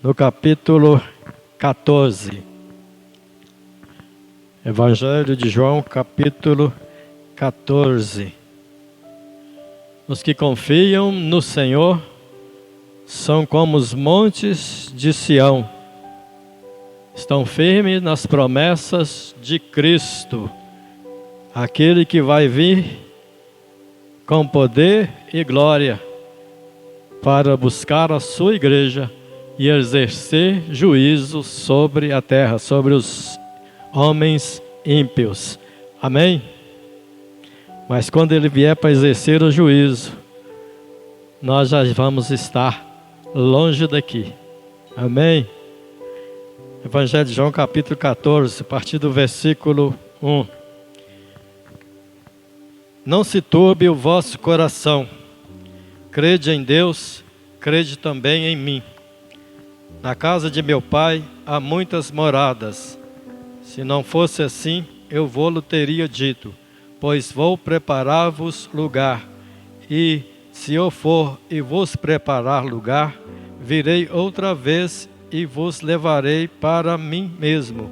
no capítulo 14. Evangelho de João, capítulo 14. Os que confiam no Senhor são como os montes de Sião. Estão firmes nas promessas de Cristo, aquele que vai vir com poder e glória para buscar a sua igreja e exercer juízo sobre a terra, sobre os homens ímpios. Amém? Mas quando ele vier para exercer o juízo, nós já vamos estar longe daqui. Amém? Evangelho de João, capítulo 14, a partir do versículo 1. Não se turbe o vosso coração. Crede em Deus, crede também em mim. Na casa de meu pai há muitas moradas. Se não fosse assim, eu vou-lo teria dito, pois vou preparar-vos lugar. E se eu for e vos preparar lugar, virei outra vez e vos levarei para mim mesmo,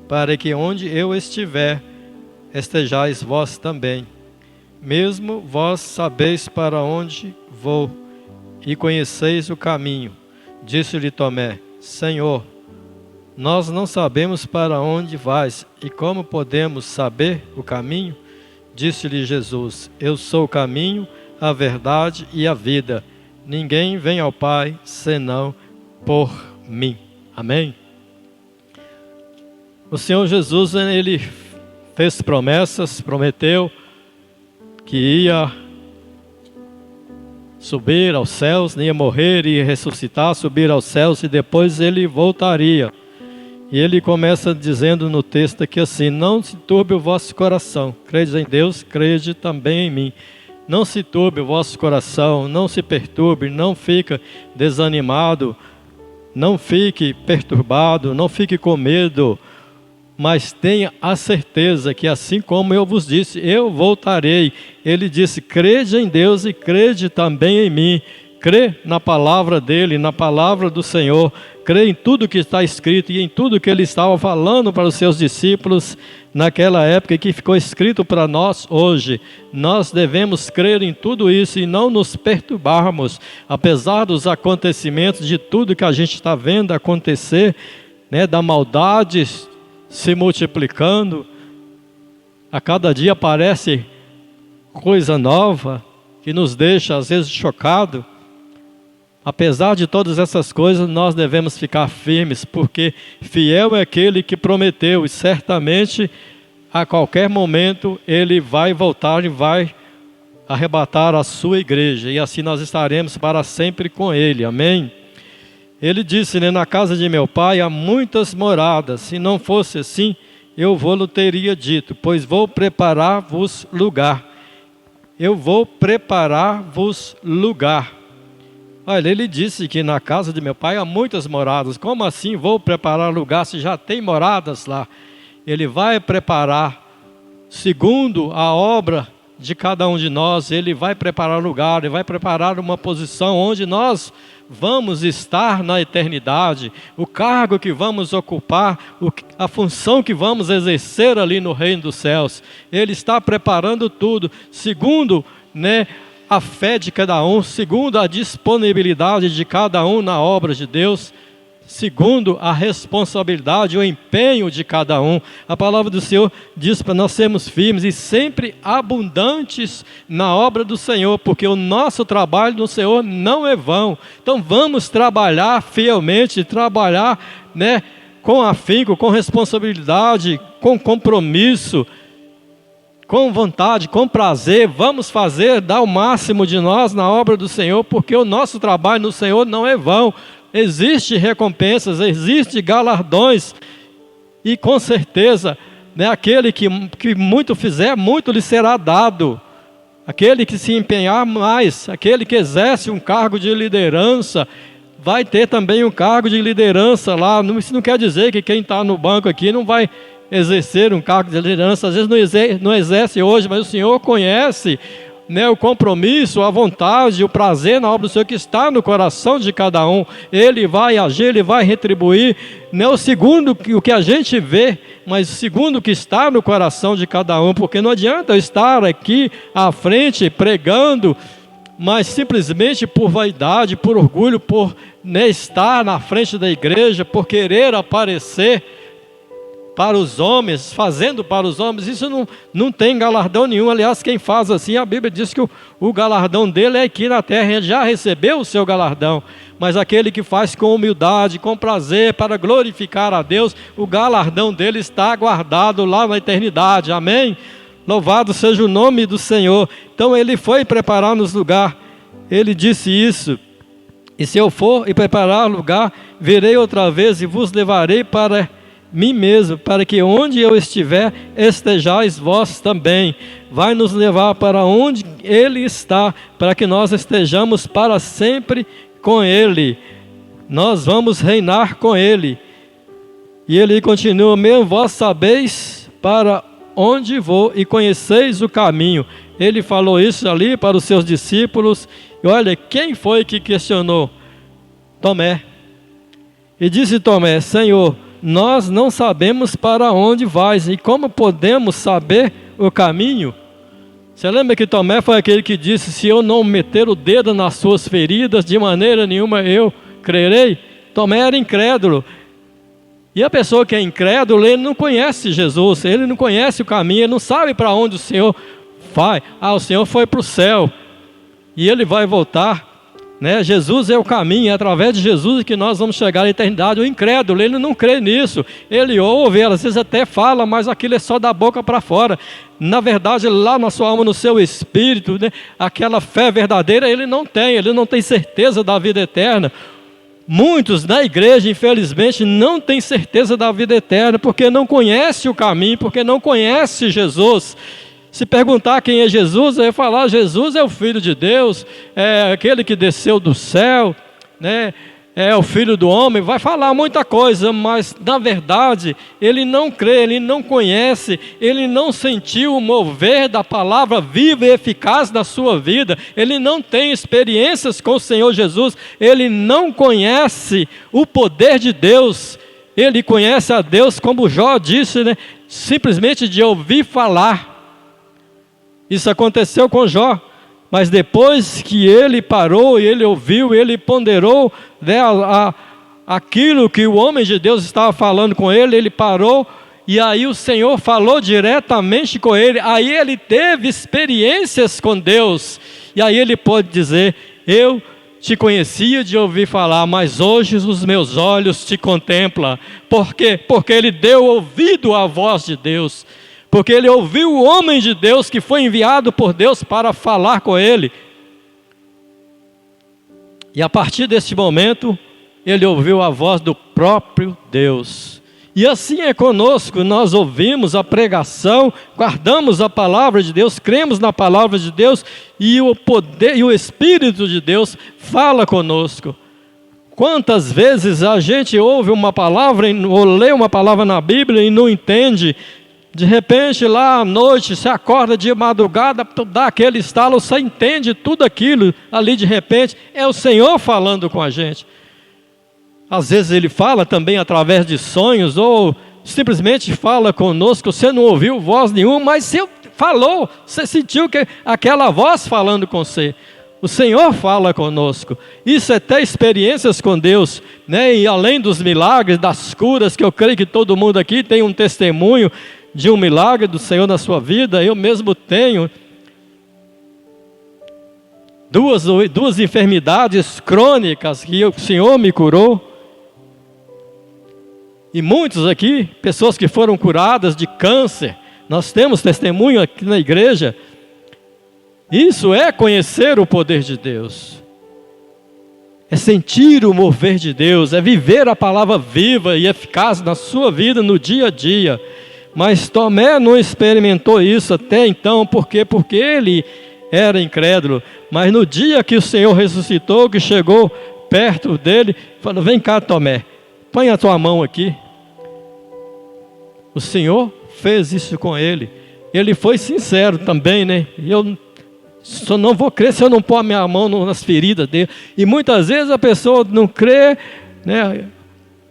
para que onde eu estiver, estejais vós também. Mesmo vós sabeis para onde vou e conheceis o caminho. Disse-lhe Tomé: Senhor, nós não sabemos para onde vais, e como podemos saber o caminho? Disse-lhe Jesus: Eu sou o caminho, a verdade e a vida. Ninguém vem ao Pai senão por mim. Amém? O Senhor Jesus, ele fez promessas, prometeu que ia subir aos céus, ia morrer, ia ressuscitar, subir aos céus e depois ele voltaria. E ele começa dizendo no texto aqui assim: não se turbe o vosso coração, crede em Deus, crede também em mim. Não se turbe o vosso coração, não se perturbe, não fica desanimado, não fique perturbado, não fique com medo, mas tenha a certeza que assim como eu vos disse, eu voltarei. Ele disse: crede em Deus e crede também em mim. Crê na palavra dele, na palavra do Senhor. Crê em tudo que está escrito e em tudo que ele estava falando para os seus discípulos naquela época e que ficou escrito para nós hoje. Nós devemos crer em tudo isso e não nos perturbarmos, apesar dos acontecimentos, de tudo que a gente está vendo acontecer, né, da maldade se multiplicando. A cada dia aparece coisa nova que nos deixa às vezes chocado. Apesar de todas essas coisas, nós devemos ficar firmes, porque fiel é aquele que prometeu, e certamente a qualquer momento ele vai voltar e vai arrebatar a sua igreja, e assim nós estaremos para sempre com ele. Amém? Ele disse, né, na casa de meu pai há muitas moradas. Se não fosse assim, eu vou-lo teria dito, pois vou preparar-vos lugar. Eu vou preparar-vos lugar. Olha, ele disse que na casa de meu pai há muitas moradas. Como assim vou preparar lugar se já tem moradas lá? Ele vai preparar, segundo a obra de cada um de nós, ele vai preparar lugar, ele vai preparar uma posição onde nós vamos estar na eternidade, o cargo que vamos ocupar, a função que vamos exercer ali no reino dos céus. Ele está preparando tudo, segundo, né, a fé de cada um, segundo a disponibilidade de cada um na obra de Deus, segundo a responsabilidade, o empenho de cada um. A palavra do Senhor diz para nós sermos firmes e sempre abundantes na obra do Senhor, porque o nosso trabalho no Senhor não é vão. Então vamos trabalhar fielmente, trabalhar, né, com afinco, com responsabilidade, com compromisso, com vontade, com prazer. Vamos fazer, dar o máximo de nós na obra do Senhor, porque o nosso trabalho no Senhor não é vão. Existem recompensas, existem galardões, e com certeza, né, aquele que muito fizer, muito lhe será dado. Aquele que se empenhar mais, aquele que exerce um cargo de liderança, vai ter também um cargo de liderança lá. Isso não quer dizer que quem está no banco aqui não vai exercer um cargo de liderança. Às vezes não exerce hoje, mas o Senhor conhece né, o compromisso, a vontade, o prazer na obra do Senhor que está no coração de cada um. Ele vai agir, Ele vai retribuir, não segundo o que a gente vê, mas segundo o que está no coração de cada um, porque não adianta eu estar aqui à frente pregando, mas simplesmente por vaidade, por orgulho, por, né, estar na frente da igreja, por querer aparecer para os homens, fazendo para os homens. Isso não tem galardão nenhum. Aliás, quem faz assim, a Bíblia diz que o galardão dele é aqui na terra, ele já recebeu o seu galardão. Mas aquele que faz com humildade, com prazer, para glorificar a Deus, o galardão dele está guardado lá na eternidade. Amém? Louvado seja o nome do Senhor. Então ele foi preparar-nos lugar. Ele disse isso: e se eu for e preparar lugar, virei outra vez e vos levarei para mim mesmo, para que onde eu estiver, estejais vós também. Vai nos levar para onde Ele está, para que nós estejamos para sempre com Ele. Nós vamos reinar com Ele. E Ele continua: mesmo vós sabeis para onde vou e conheceis o caminho. Ele falou isso ali para os seus discípulos. E olha, quem foi que questionou? Tomé. E disse Tomé: Senhor, nós não sabemos para onde vais, e como podemos saber o caminho? Você lembra que Tomé foi aquele que disse: se eu não meter o dedo nas suas feridas, de maneira nenhuma eu crerei? Tomé era incrédulo. E a pessoa que é incrédula, ele não conhece Jesus, ele não conhece o caminho, ele não sabe para onde o Senhor vai. O Senhor foi para o céu e Ele vai voltar, né? Jesus é o caminho, é através de Jesus que nós vamos chegar à eternidade. O incrédulo, ele não crê nisso, ele ouve, às vezes até fala, mas aquilo é só da boca para fora. Na verdade, lá na sua alma, no seu espírito, né, aquela fé verdadeira ele não tem certeza da vida eterna. Muitos na igreja, infelizmente, não têm certeza da vida eterna, porque não conhece o caminho, porque não conhece Jesus. Se perguntar quem é Jesus, eu ia falar: Jesus é o Filho de Deus, é aquele que desceu do céu, né? É o Filho do Homem. Vai falar muita coisa, mas na verdade ele não crê, ele não conhece, ele não sentiu o mover da palavra viva e eficaz na sua vida, ele não tem experiências com o Senhor Jesus, ele não conhece o poder de Deus. Ele conhece a Deus, como Jó disse, né? Simplesmente de ouvir falar. Isso aconteceu com Jó, mas depois que ele parou, ele ouviu, ele ponderou, né, aquilo que o homem de Deus estava falando com ele, ele parou, e aí o Senhor falou diretamente com ele, aí ele teve experiências com Deus, e aí ele pôde dizer: eu te conhecia de ouvir falar, mas hoje os meus olhos te contemplam. Por quê? Porque ele deu ouvido à voz de Deus, porque ele ouviu o homem de Deus que foi enviado por Deus para falar com ele. E a partir desse momento, ele ouviu a voz do próprio Deus. E assim é conosco, nós ouvimos a pregação, guardamos a palavra de Deus, cremos na palavra de Deus, e o poder e o Espírito de Deus fala conosco. Quantas vezes a gente ouve uma palavra ou lê uma palavra na Bíblia e não entende? De repente, lá à noite, você acorda de madrugada, dá aquele estalo, você entende tudo aquilo ali de repente. É o Senhor falando com a gente. Às vezes Ele fala também através de sonhos, ou simplesmente fala conosco. Você não ouviu voz nenhuma, mas você falou, você sentiu que aquela voz falando com você. O Senhor fala conosco. Isso é ter experiências com Deus, né? E além dos milagres, das curas, que eu creio que todo mundo aqui tem um testemunho de um milagre do Senhor na sua vida. Eu mesmo tenho duas enfermidades crônicas que o Senhor me curou. E muitos aqui, pessoas que foram curadas de câncer, nós temos testemunho aqui na igreja. Isso é conhecer o poder de Deus, é sentir o mover de Deus, é viver a palavra viva e eficaz na sua vida no dia a dia. Mas Tomé não experimentou isso até então. Por quê? Porque ele era incrédulo. Mas no dia que o Senhor ressuscitou, que chegou perto dele, falou: vem cá, Tomé, põe a tua mão aqui. O Senhor fez isso com ele. Ele foi sincero também, né? Eu Só não vou crer se eu não pôr a minha mão nas feridas dele. E muitas vezes a pessoa não crê, né?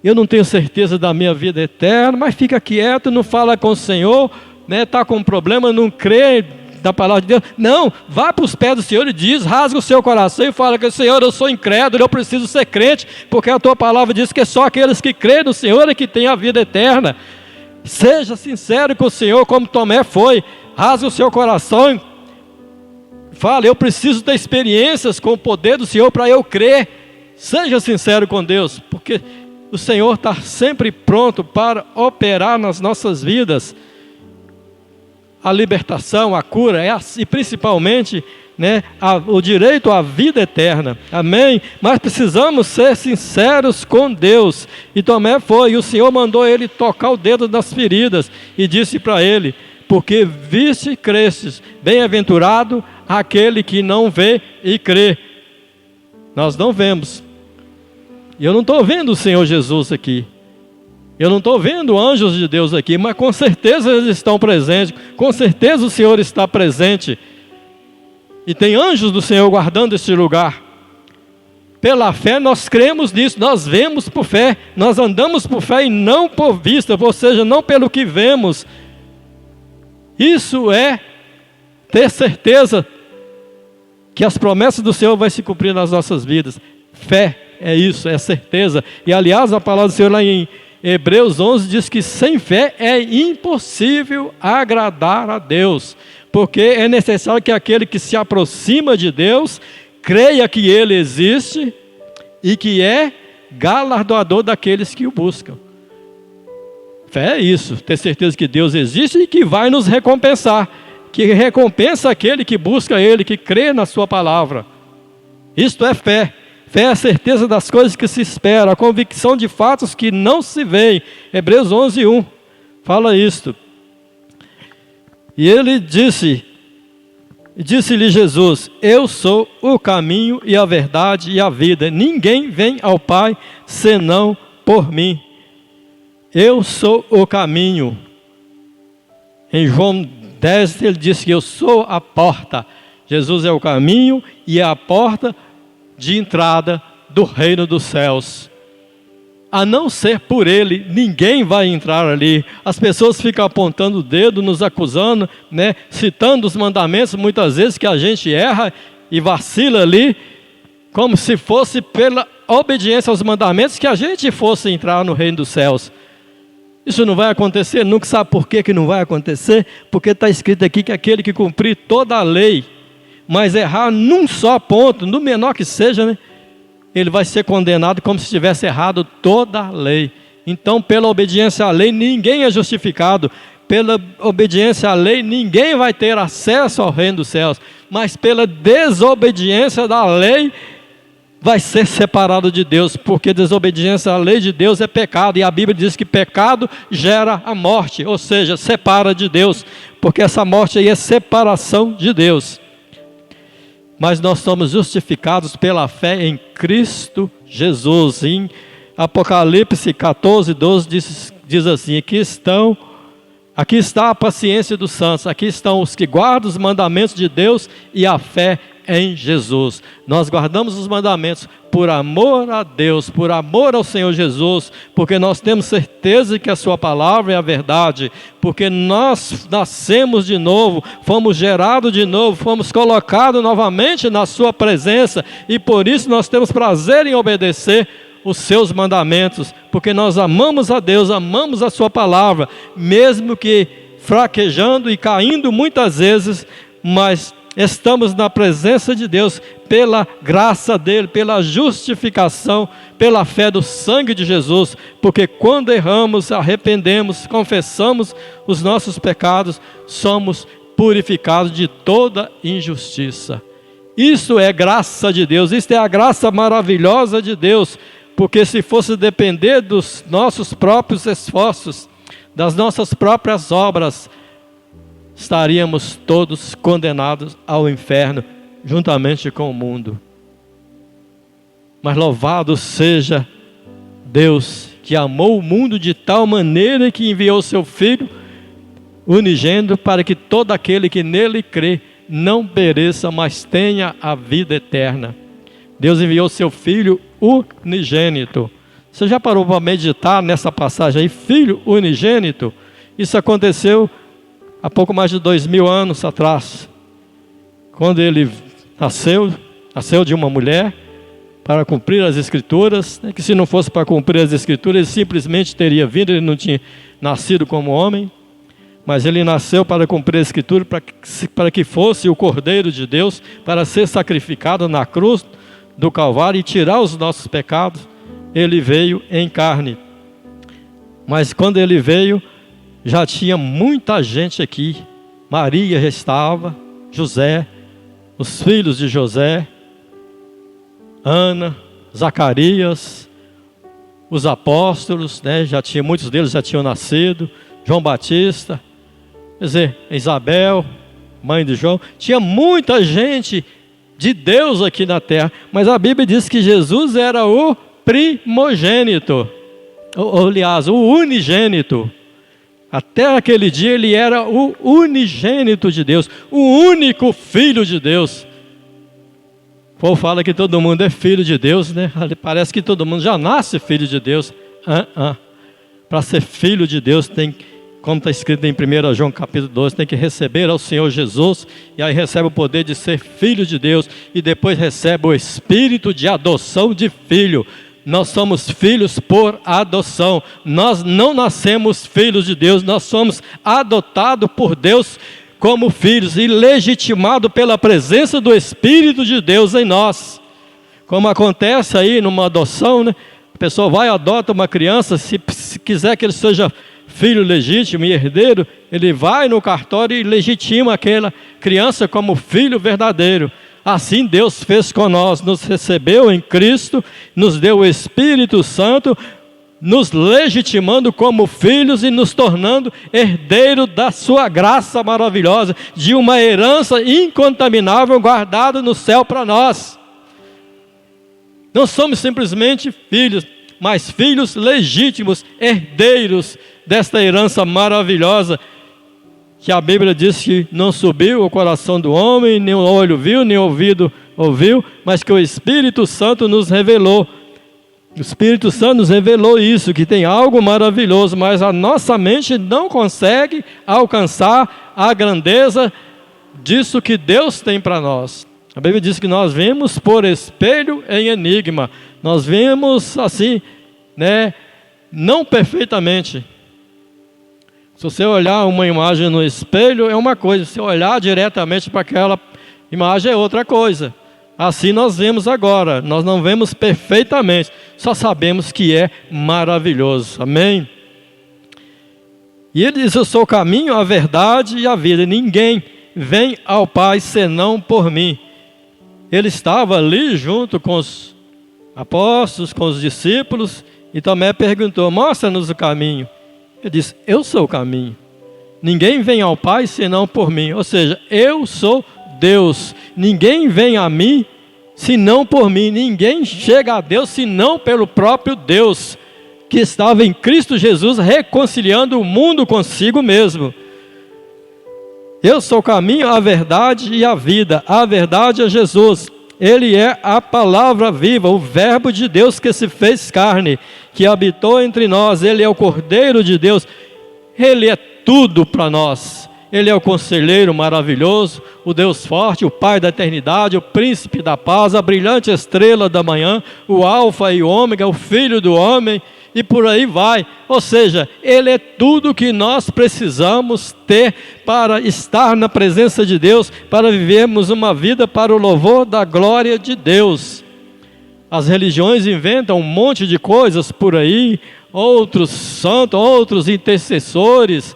Eu não tenho certeza da minha vida eterna, mas fica quieto, não fala com o Senhor, né? Está com um problema, não crê da palavra de Deus. Não, vá para os pés do Senhor e diz, rasga o seu coração e fala que, Senhor, eu sou incrédulo, eu preciso ser crente, porque a tua palavra diz que só aqueles que creem no Senhor é que têm a vida eterna. Seja sincero com o Senhor, como Tomé foi, rasga o seu coração, fala, eu preciso ter experiências com o poder do Senhor para eu crer. Seja sincero com Deus, porque o Senhor está sempre pronto para operar nas nossas vidas a libertação, a cura, e principalmente, né, o direito à vida eterna. Amém? Mas precisamos ser sinceros com Deus. E Tomé foi, e o Senhor mandou ele tocar o dedo nas feridas e disse para ele, porque viste e crestes, bem-aventurado aquele que não vê e crê. Nós não vemos. E eu não estou vendo o Senhor Jesus aqui. Eu não estou vendo anjos de Deus aqui, mas com certeza eles estão presentes. Com certeza o Senhor está presente. E tem anjos do Senhor guardando este lugar. Pela fé nós cremos nisso, nós vemos por fé. Nós andamos por fé e não por vista, ou seja, não pelo que vemos. Isso é ter certeza que as promessas do Senhor vão se cumprir nas nossas vidas. Fé é isso, é certeza. E aliás, a palavra do Senhor lá em Hebreus 11 diz que sem fé é impossível agradar a Deus, porque é necessário que aquele que se aproxima de Deus creia que Ele existe e que é galardoador daqueles que o buscam. Fé é isso, ter certeza que Deus existe e que vai nos recompensar, que recompensa aquele que busca Ele, que crê na sua palavra. Isto é fé. Fé é a certeza das coisas que se esperam, a convicção de fatos que não se veem. Hebreus 11:1 fala isto. E ele disse-lhe Jesus, eu sou o caminho e a verdade e a vida. Ninguém vem ao Pai senão por mim. Eu sou o caminho. Em João 10 ele disse que eu sou a porta. Jesus é o caminho e é a porta de entrada do reino dos céus. A não ser por Ele, ninguém vai entrar ali. As pessoas ficam apontando o dedo, nos acusando, né? Citando os mandamentos, muitas vezes que a gente erra e vacila ali, como se fosse pela obediência aos mandamentos que a gente fosse entrar no reino dos céus. Isso não vai acontecer, nunca sabe por que não vai acontecer, porque está escrito aqui que aquele que cumprir toda a lei, mas errar num só ponto, no menor que seja, né? Ele vai ser condenado como se tivesse errado toda a lei. Então, pela obediência à lei, ninguém é justificado. Pela obediência à lei, ninguém vai ter acesso ao reino dos céus. Mas pela desobediência da lei, vai ser separado de Deus. Porque desobediência à lei de Deus é pecado. E a Bíblia diz que pecado gera a morte. Ou seja, separa de Deus. Porque essa morte aí é separação de Deus. Mas nós somos justificados pela fé em Cristo Jesus. Em Apocalipse 14:12 diz assim, aqui está a paciência dos santos, aqui estão os que guardam os mandamentos de Deus e a fé em Jesus. Nós guardamos os mandamentos por amor a Deus, por amor ao Senhor Jesus, porque nós temos certeza que a sua palavra é a verdade, porque nós nascemos de novo, fomos gerados de novo, fomos colocados novamente na sua presença, e por isso nós temos prazer em obedecer os seus mandamentos, porque nós amamos a Deus, amamos a sua palavra, mesmo que fraquejando e caindo muitas vezes, mas estamos na presença de Deus, pela graça dEle, pela justificação, pela fé do sangue de Jesus, porque quando erramos, arrependemos, confessamos os nossos pecados, somos purificados de toda injustiça. Isso é graça de Deus, isso é a graça maravilhosa de Deus, porque se fosse depender dos nossos próprios esforços, das nossas próprias obras, estaríamos todos condenados ao inferno, juntamente com o mundo. Mas louvado seja Deus, que amou o mundo de tal maneira que enviou seu Filho unigênito, para que todo aquele que nele crê não pereça, mas tenha a vida eterna. Deus enviou seu Filho unigênito. Você já parou para meditar nessa passagem aí? Filho unigênito. Isso aconteceu há pouco mais de 2000 anos atrás, quando ele nasceu de uma mulher para cumprir as Escrituras, que se não fosse para cumprir as Escrituras, ele simplesmente teria vindo, ele não tinha nascido como homem, mas ele nasceu para cumprir a Escritura, para que fosse o Cordeiro de Deus, para ser sacrificado na cruz do Calvário e tirar os nossos pecados. Ele veio em carne, mas quando ele veio, já tinha muita gente aqui. Maria já estava, José, os filhos de José, Ana, Zacarias, os apóstolos, muitos deles já tinham nascido, João Batista, quer dizer, Isabel, mãe de João. Tinha muita gente de Deus aqui na terra, mas a Bíblia diz que Jesus era o primogênito, aliás, o unigênito. Até aquele dia ele era o unigênito de Deus, o único filho de Deus. O povo fala que todo mundo é filho de Deus, né? Parece que todo mundo já nasce filho de Deus. Para ser filho de Deus, tem, como está escrito em 1 João capítulo 12, tem que receber ao Senhor Jesus, e aí recebe o poder de ser filho de Deus, e depois recebe o espírito de adoção de filho. Nós somos filhos por adoção. Nós não nascemos filhos de Deus, nós somos adotados por Deus como filhos e legitimados pela presença do Espírito de Deus em nós. Como acontece aí numa adoção, né? A pessoa vai e adota uma criança, se quiser que ele seja filho legítimo e herdeiro, ele vai no cartório e legitima aquela criança como filho verdadeiro. Assim Deus fez com nós, nos recebeu em Cristo, nos deu o Espírito Santo, nos legitimando como filhos e nos tornando herdeiros da sua graça maravilhosa, de uma herança incontaminável guardada no céu para nós. Não somos simplesmente filhos, mas filhos legítimos, herdeiros desta herança maravilhosa, que a Bíblia diz que não subiu ao coração do homem, nem o olho viu, nem o ouvido ouviu, mas que o Espírito Santo nos revelou. O Espírito Santo nos revelou isso, que tem algo maravilhoso, mas a nossa mente não consegue alcançar a grandeza disso que Deus tem para nós. A Bíblia diz que nós vemos por espelho em enigma. Nós vemos assim, não perfeitamente. Se você olhar uma imagem no espelho é uma coisa, se olhar diretamente para aquela imagem é outra coisa. Assim nós vemos agora, nós não vemos perfeitamente, só sabemos que é maravilhoso, amém? E ele diz: eu sou o caminho, a verdade e a vida, ninguém vem ao Pai senão por mim. Ele estava ali junto com os apóstolos, com os discípulos, e Tomé perguntou: mostra-nos o caminho. Ele disse: eu sou o caminho, ninguém vem ao Pai senão por mim. Ou seja, eu sou Deus, ninguém vem a mim senão por mim. Ninguém chega a Deus senão pelo próprio Deus, que estava em Cristo Jesus reconciliando o mundo consigo mesmo. Eu sou o caminho, a verdade e a vida. A verdade é Jesus. Ele é a palavra viva, o verbo de Deus que se fez carne, que habitou entre nós. Ele é o Cordeiro de Deus. Ele é tudo para nós. Ele é o conselheiro maravilhoso, o Deus forte, o Pai da eternidade, o príncipe da paz, a brilhante estrela da manhã, o alfa e o ômega, o filho do homem, e por aí vai. Ou seja, Ele é tudo que nós precisamos ter para estar na presença de Deus, para vivermos uma vida para o louvor da glória de Deus. As religiões inventam um monte de coisas por aí, outros santos, outros intercessores,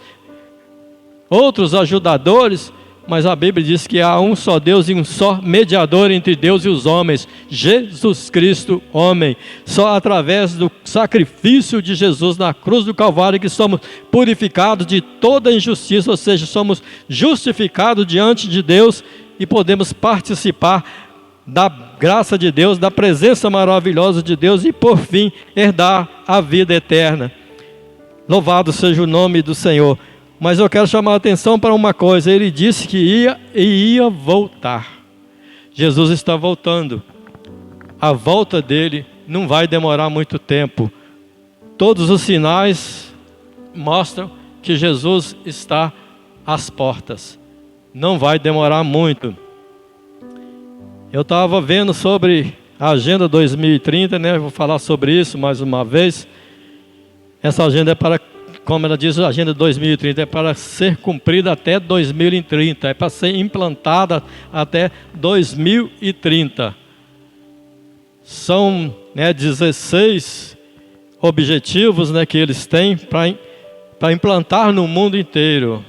outros ajudadores, mas a Bíblia diz que há um só Deus e um só mediador entre Deus e os homens, Jesus Cristo, homem. Só através do sacrifício de Jesus na cruz do Calvário que somos purificados de toda injustiça, ou seja, somos justificados diante de Deus e podemos participar da graça de Deus, da presença maravilhosa de Deus e, por fim, herdar a vida eterna. Louvado seja o nome do Senhor. Mas eu quero chamar a atenção para uma coisa. Ele disse que ia e ia voltar. Jesus está voltando. A volta dele não vai demorar muito tempo. Todos os sinais mostram que Jesus está às portas. Não vai demorar muito. Eu estava vendo sobre a Agenda 2030, né? Vou falar sobre isso mais uma vez. Essa agenda é para, como ela diz, a Agenda 2030 é para ser cumprida até 2030. É para ser implantada até 2030. São 16 objetivos, né, que eles têm para implantar no mundo inteiro.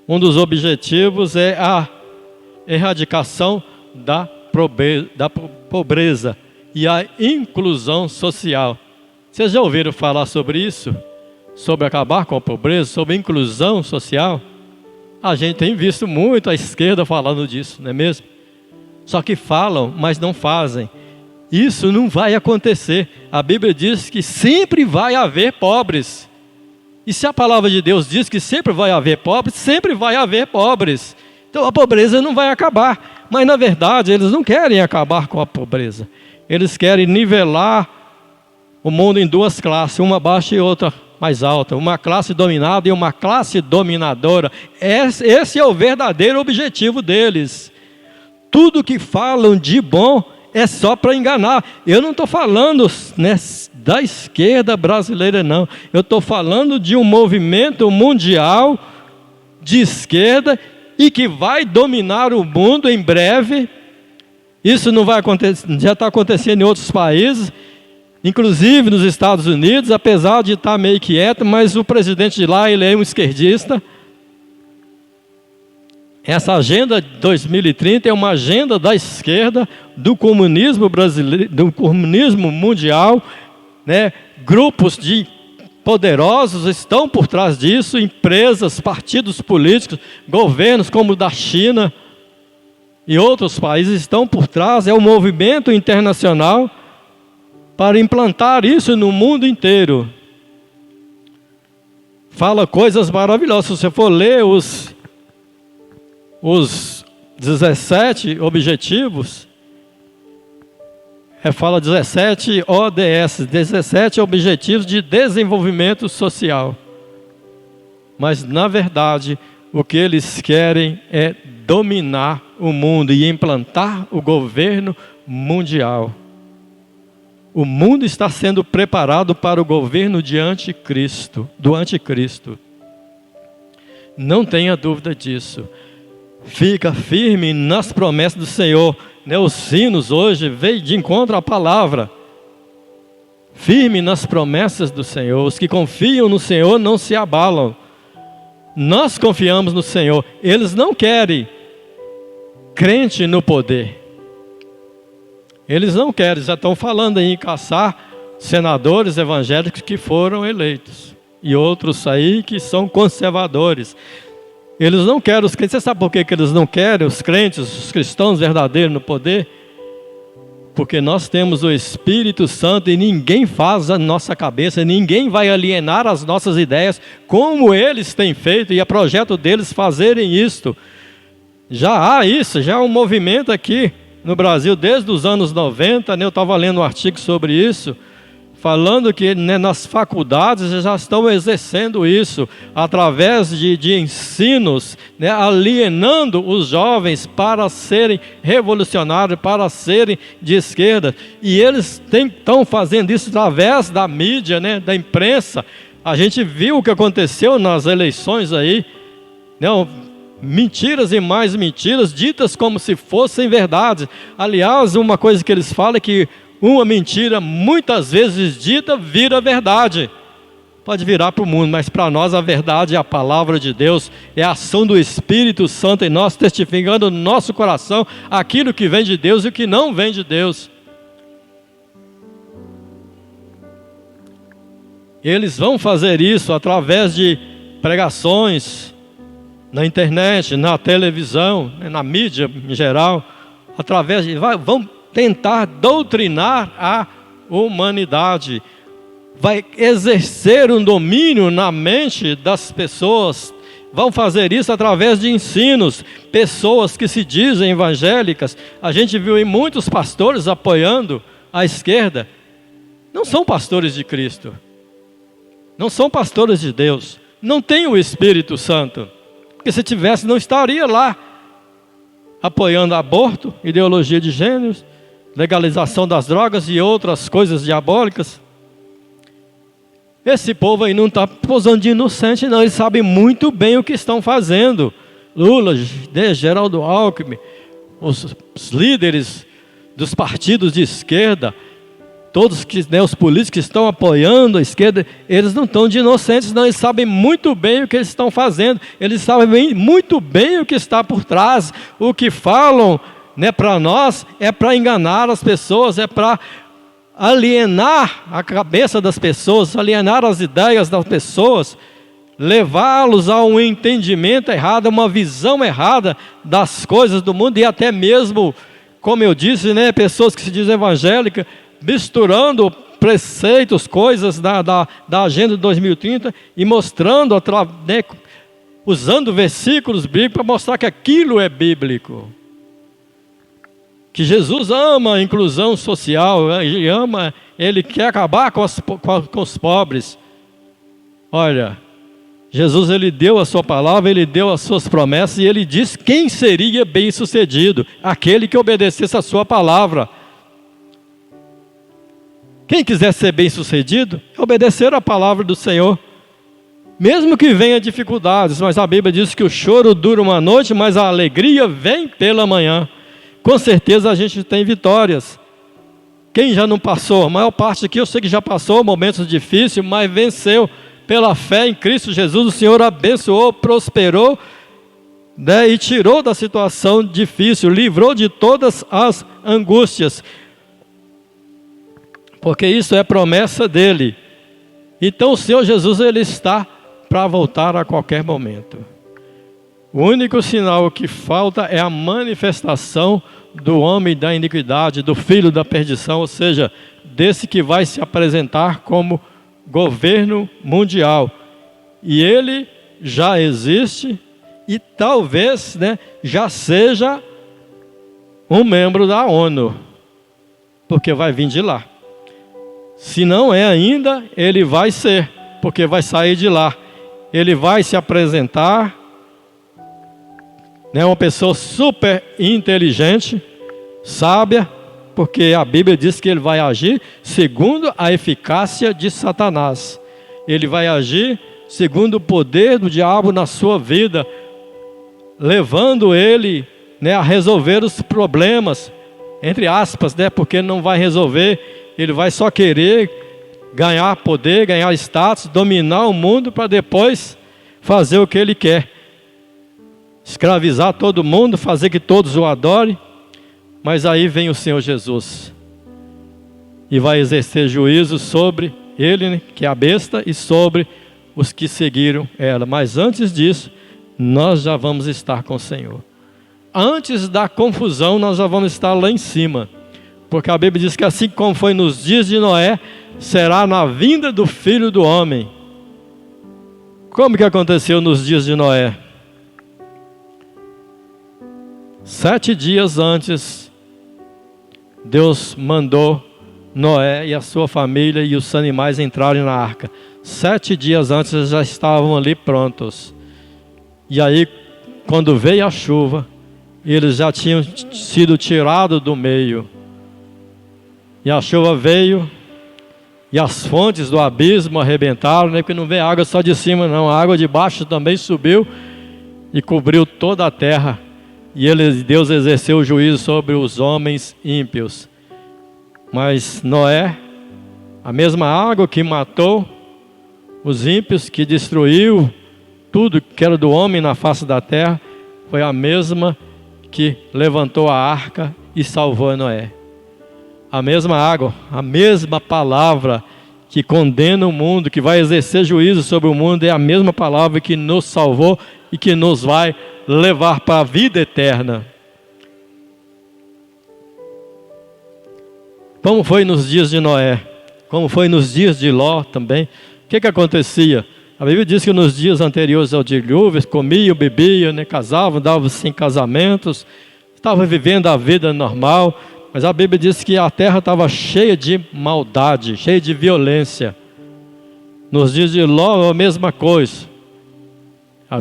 Um dos objetivos é a erradicação da pobreza e a inclusão social. Vocês já ouviram falar sobre isso? Sobre acabar com a pobreza, sobre inclusão social? A gente tem visto muito a esquerda falando disso, não é mesmo? Só que falam, mas não fazem. Isso não vai acontecer. A Bíblia diz que sempre vai haver pobres. E se a palavra de Deus diz que sempre vai haver pobres, sempre vai haver pobres. Então a pobreza não vai acabar. Mas na verdade eles não querem acabar com a pobreza. Eles querem nivelar o mundo em duas classes, uma baixa e outra mais alta. Uma classe dominada e uma classe dominadora. Esse é o verdadeiro objetivo deles. Tudo que falam de bom é só para enganar. Eu não estou falando, né, da esquerda brasileira, não. Eu estou falando de um movimento mundial de esquerda e que vai dominar o mundo em breve. Isso não vai acontecer, já está acontecendo em outros países, inclusive nos Estados Unidos, apesar de estar meio quieto, mas o presidente de lá, ele é um esquerdista. Essa agenda 2030 é uma agenda da esquerda, do comunismo brasileiro, do comunismo mundial, né? Grupos de poderosos estão por trás disso, empresas, partidos políticos, governos como o da China e outros países estão por trás. É um movimento internacional para implantar isso no mundo inteiro. Fala coisas maravilhosas. Se você for ler os 17 objetivos, fala 17 ODS, 17 Objetivos de Desenvolvimento Social. Mas, na verdade, o que eles querem é dominar o mundo e implantar o governo mundial. O mundo está sendo preparado para o governo do anticristo. Não tenha dúvida disso. Fica firme nas promessas do Senhor. Os sinos hoje veio de encontro à palavra. Firme nas promessas do Senhor. Os que confiam no Senhor não se abalam. Nós confiamos no Senhor. Eles não querem crente no poder. Eles não querem. Já estão falando em caçar senadores evangélicos que foram eleitos. E outros aí que são conservadores. Eles não querem os crentes. Você sabe por que eles não querem os crentes, os cristãos verdadeiros no poder? Porque nós temos o Espírito Santo e ninguém faz a nossa cabeça, ninguém vai alienar as nossas ideias, como eles têm feito, e é projeto deles fazerem isto. Já há isso, já há um movimento aqui no Brasil desde os anos 90, eu estava lendo um artigo sobre isso, falando que nas faculdades já estão exercendo isso, através de ensinos, alienando os jovens para serem revolucionários, para serem de esquerda. E eles estão fazendo isso através da mídia, da imprensa. A gente viu o que aconteceu nas eleições aí, mentiras e mais mentiras, ditas como se fossem verdade. Aliás, uma coisa que eles falam é que uma mentira, muitas vezes dita, vira verdade. Pode virar para o mundo, mas para nós a verdade é a palavra de Deus, é a ação do Espírito Santo em nós, testificando no nosso coração aquilo que vem de Deus e o que não vem de Deus. Eles vão fazer isso através de pregações, na internet, na televisão, na mídia em geral, vão tentar doutrinar a humanidade, vai exercer um domínio na mente das pessoas vão fazer isso através de ensinos, pessoas que se dizem evangélicas. A gente viu em muitos pastores apoiando a esquerda, não são pastores de Cristo, não são pastores de Deus, não têm o Espírito Santo, porque se tivesse não estaria lá, apoiando aborto, ideologia de gêneros, legalização das drogas e outras coisas diabólicas. Esse povo aí não está posando de inocente não, eles sabem muito bem o que estão fazendo. Lula, Geraldo Alckmin, os líderes dos partidos de esquerda, todos que, os políticos que estão apoiando a esquerda, eles não estão de inocentes não, eles sabem muito bem o que eles estão fazendo, eles sabem muito bem o que está por trás, o que falam, para nós é para enganar as pessoas, é para alienar a cabeça das pessoas, alienar as ideias das pessoas, levá-los a um entendimento errado, uma visão errada das coisas do mundo e até mesmo, como eu disse, pessoas que se dizem evangélicas, misturando preceitos, coisas da Agenda 2030 e mostrando, usando versículos bíblicos para mostrar que aquilo é bíblico. Que Jesus ama a inclusão social, Ele quer acabar com os pobres. Olha, Jesus Ele deu a sua palavra, Ele deu as suas promessas e Ele disse quem seria bem sucedido, aquele que obedecesse a sua palavra. Quem quiser ser bem sucedido, obedecer a palavra do Senhor. Mesmo que venha dificuldades, mas a Bíblia diz que o choro dura uma noite, mas a alegria vem pela manhã. Com certeza a gente tem vitórias. Quem já não passou? A maior parte aqui eu sei que já passou momentos difíceis, mas venceu pela fé em Cristo Jesus. O Senhor abençoou, prosperou, e tirou da situação difícil, livrou de todas as angústias. Porque isso é promessa dele. Então o Senhor Jesus Ele está para voltar a qualquer momento. O único sinal que falta é a manifestação do homem da iniquidade, do filho da perdição, ou seja, desse que vai se apresentar como governo mundial. E ele já existe e talvez já seja um membro da ONU, porque vai vir de lá. Se não é ainda, ele vai ser, porque vai sair de lá. Ele vai se apresentar, uma pessoa super inteligente, sábia, porque a Bíblia diz que ele vai agir segundo a eficácia de Satanás. Ele vai agir segundo o poder do diabo na sua vida, levando ele a resolver os problemas, entre aspas, porque ele não vai resolver. Ele vai só querer ganhar poder, ganhar status, dominar o mundo para depois fazer o que ele quer. Escravizar todo mundo, fazer que todos o adorem. Mas aí vem o Senhor Jesus e vai exercer juízo sobre ele, que é a besta, e sobre os que seguiram ela. Mas antes disso, nós já vamos estar com o Senhor. Antes da confusão, nós já vamos estar lá em cima. Porque a Bíblia diz que assim como foi nos dias de Noé, será na vinda do Filho do Homem. Como que aconteceu nos dias de Noé? 7 dias antes, Deus mandou Noé e a sua família e os animais entrarem na arca. 7 dias antes eles já estavam ali prontos. E aí, quando veio a chuva, eles já tinham sido tirados do meio. E a chuva veio, e as fontes do abismo arrebentaram, porque não veio água só de cima não, a água de baixo também subiu e cobriu toda a terra. E Deus exerceu o juízo sobre os homens ímpios. Mas Noé, a mesma água que matou os ímpios, que destruiu tudo que era do homem na face da terra, foi a mesma que levantou a arca e salvou Noé. A mesma água, a mesma palavra que condena o mundo, que vai exercer juízo sobre o mundo, é a mesma palavra que nos salvou e que nos vai levar para a vida eterna. Como foi nos dias de Noé, como foi nos dias de Ló também. O que acontecia? A Bíblia diz que nos dias anteriores ao dilúvio, comiam, bebiam, né, casavam, davam-se em casamentos, estavam vivendo a vida normal, mas a Bíblia diz que a terra estava cheia de maldade, cheia de violência. Nos dias de Ló, a mesma coisa.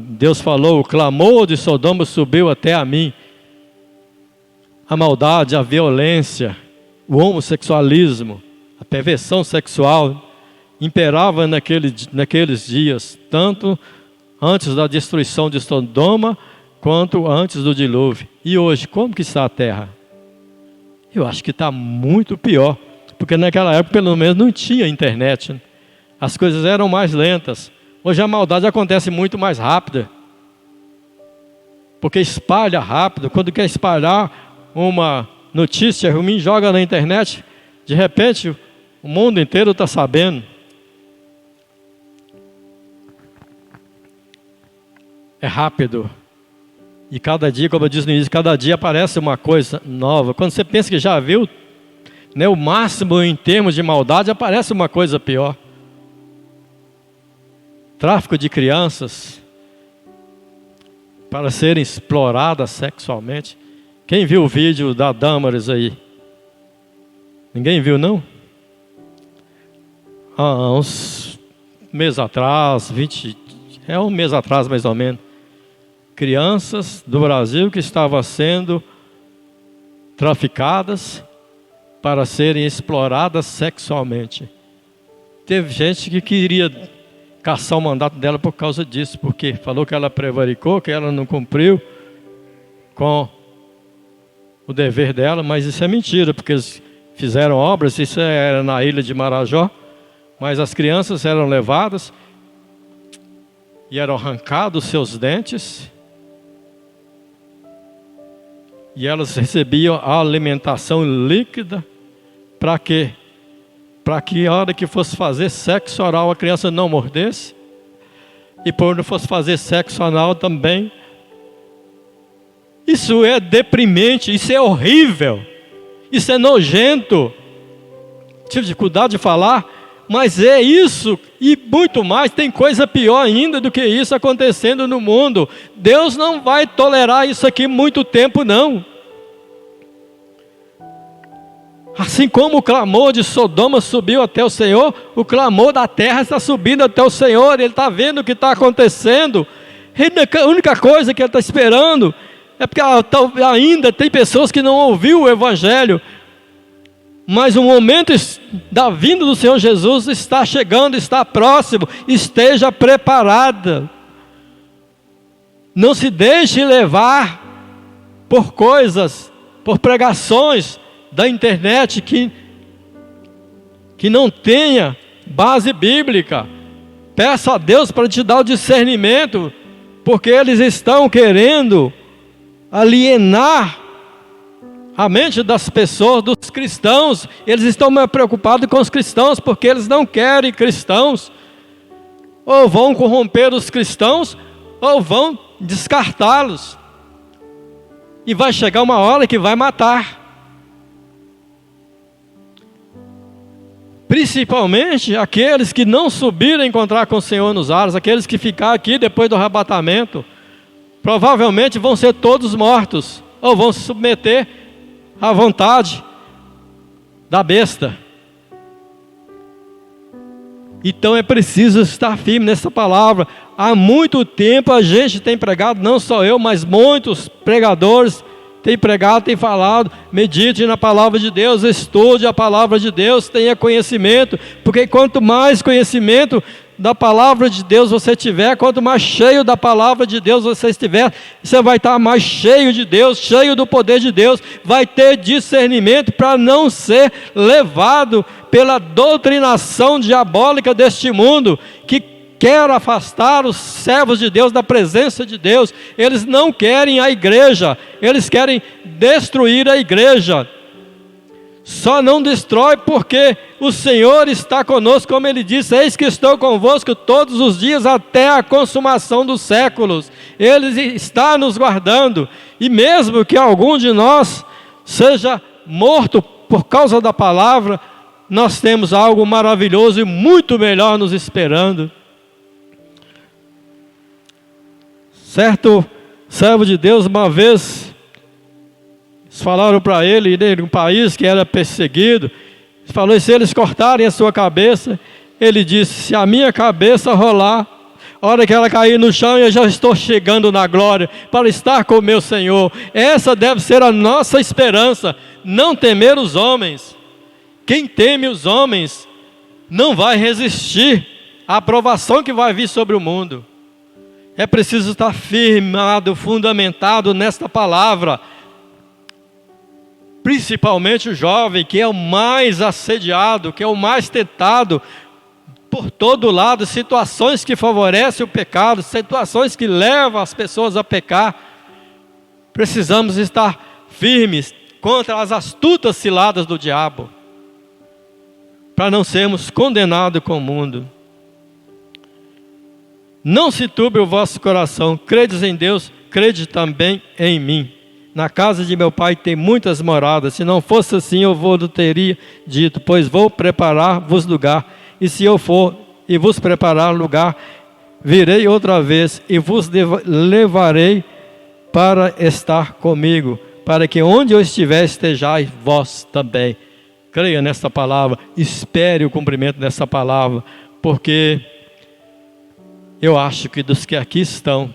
Deus falou: o clamor de Sodoma subiu até a mim. A maldade, a violência, o homossexualismo, a perversão sexual imperava naqueles dias, tanto antes da destruição de Sodoma, quanto antes do dilúvio. E hoje, como que está a terra? Eu acho que está muito pior, porque naquela época pelo menos não tinha internet, né? As coisas eram mais lentas. Hoje a maldade acontece muito mais rápida, porque espalha rápido. Quando quer espalhar uma notícia ruim, joga na internet, de repente o mundo inteiro está sabendo. É rápido. E cada dia, como eu disse no início, cada dia aparece uma coisa nova. Quando você pensa que já viu, né, o máximo em termos de maldade, aparece uma coisa pior. Tráfico de crianças para serem exploradas sexualmente. Quem viu o vídeo da Damaris aí? Ninguém viu, não? Há uns meses atrás, um mês atrás mais ou menos, crianças do Brasil que estavam sendo traficadas para serem exploradas sexualmente. Teve gente que queria caçar o mandato dela por causa disso, porque falou que ela prevaricou, que ela não cumpriu com o dever dela, mas isso é mentira, porque eles fizeram obras, isso era na ilha de Marajó, mas as crianças eram levadas e eram arrancados seus dentes, e elas recebiam a alimentação líquida. Para quê? Para que a hora que fosse fazer sexo oral a criança não mordesse, e por não fosse fazer sexo anal também. Isso é deprimente, isso é horrível, isso é nojento. Tive dificuldade de falar, mas é isso e muito mais. Tem coisa pior ainda do que isso acontecendo no mundo. Deus não vai tolerar isso aqui muito tempo, não. Assim como o clamor de Sodoma subiu até o Senhor, o clamor da terra está subindo até o Senhor. Ele está vendo o que está acontecendo. A única coisa que ele está esperando é porque ainda tem pessoas que não ouviram o Evangelho. Mas o momento da vinda do Senhor Jesus está chegando, está próximo. Esteja preparada. Não se deixe levar por coisas, por pregações da internet que não tenha base bíblica. Peça a Deus para te dar o discernimento, porque eles estão querendo alienar a mente das pessoas, dos cristãos. Eles estão mais preocupados com os cristãos, porque eles não querem cristãos. Ou vão corromper os cristãos, ou vão descartá-los. E vai chegar uma hora que vai matar. Principalmente aqueles que não subiram a encontrar com o Senhor nos ares, aqueles que ficaram aqui depois do arrebatamento, provavelmente vão ser todos mortos, ou vão se submeter à vontade da besta. Então é preciso estar firme nessa palavra. Há muito tempo a gente tem pregado, não só eu, mas muitos pregadores têm pregado, têm falado: medite na palavra de Deus, estude a palavra de Deus, tenha conhecimento, porque quanto mais conhecimento da palavra de Deus você tiver, quanto mais cheio da palavra de Deus você estiver, você vai estar mais cheio de Deus, cheio do poder de Deus, vai ter discernimento para não ser levado pela doutrinação diabólica deste mundo, que quer afastar os servos de Deus da presença de Deus. Eles não querem a igreja, eles querem destruir a igreja. Só não destrói porque o Senhor está conosco, como Ele disse: eis que estou convosco todos os dias até a consumação dos séculos. Ele está nos guardando, e mesmo que algum de nós seja morto por causa da palavra, nós temos algo maravilhoso e muito melhor nos esperando. Certo servo de Deus, uma vez, falaram para ele, num país que era perseguido, falou: se eles cortarem a sua cabeça, ele disse: se a minha cabeça rolar, a hora que ela cair no chão, eu já estou chegando na glória, para estar com o meu Senhor. Essa deve ser a nossa esperança, não temer os homens. Quem teme os homens, não vai resistir à aprovação que vai vir sobre o mundo. É preciso estar firmado, fundamentado nesta palavra. Principalmente o jovem, que é o mais assediado, que é o mais tentado por todo lado, situações que favorecem o pecado, situações que levam as pessoas a pecar. Precisamos estar firmes contra as astutas ciladas do diabo, para não sermos condenados com o mundo. Não se turbe o vosso coração, credes em Deus, crede também em mim. Na casa de meu pai tem muitas moradas, se não fosse assim eu vos teria dito, pois vou preparar-vos lugar. E se eu for e vos preparar lugar, virei outra vez e vos levarei para estar comigo, para que onde eu estiver estejais vós também. Creia nesta palavra, espere o cumprimento dessa palavra, porque eu acho que dos que aqui estão,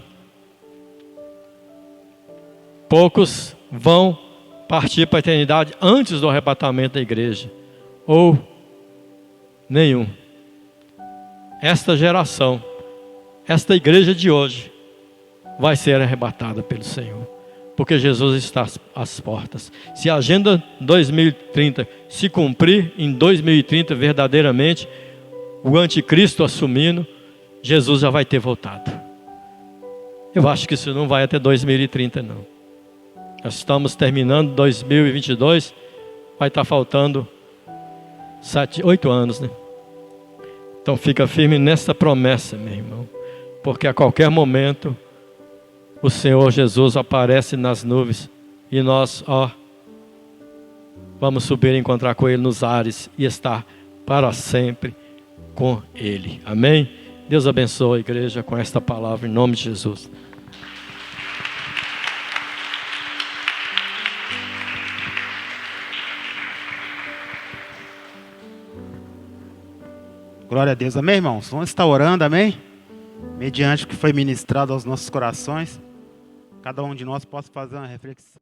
poucos vão partir para a eternidade antes do arrebatamento da igreja, ou nenhum. Esta geração, esta igreja de hoje, vai ser arrebatada pelo Senhor, porque Jesus está às portas. Se a agenda 2030 se cumprir em 2030 verdadeiramente, o anticristo assumindo, Jesus já vai ter voltado. Eu acho que isso não vai até 2030 não. Nós estamos terminando 2022, vai estar faltando 8 anos, né? Então fica firme nessa promessa, meu irmão, porque a qualquer momento o Senhor Jesus aparece nas nuvens e nós, vamos subir e encontrar com Ele nos ares e estar para sempre com Ele. Amém? Deus abençoe a igreja com esta palavra em nome de Jesus. Glória a Deus, amém, irmãos? Vamos estar orando, amém? Mediante o que foi ministrado aos nossos corações, cada um de nós possa fazer uma reflexão.